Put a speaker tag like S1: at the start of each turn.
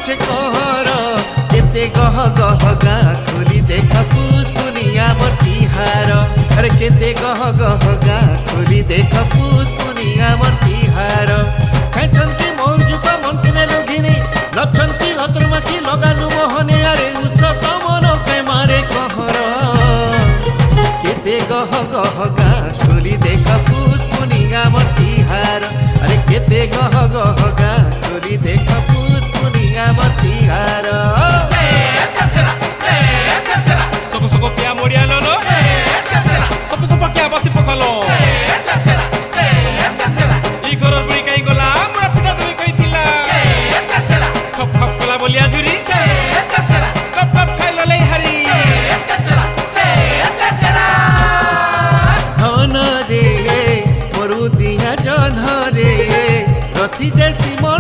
S1: আছে कहर केते गह गह गाँ खोली देख पुष्पुनिया मोर तिहार अरे केते गह गह गाँ खोली देख पुष्पुनिया मोर तिहार छाइछन्ति मौजुक मन्तिने लोगिनी लक्षन्ति लतरमाखी लगानु मोहने अरे उषत मन प्रेमारे कहर केते गह गह गाँ खोली देख पुष्पुनिया मोर तिहार अरे केते गह गह गाँ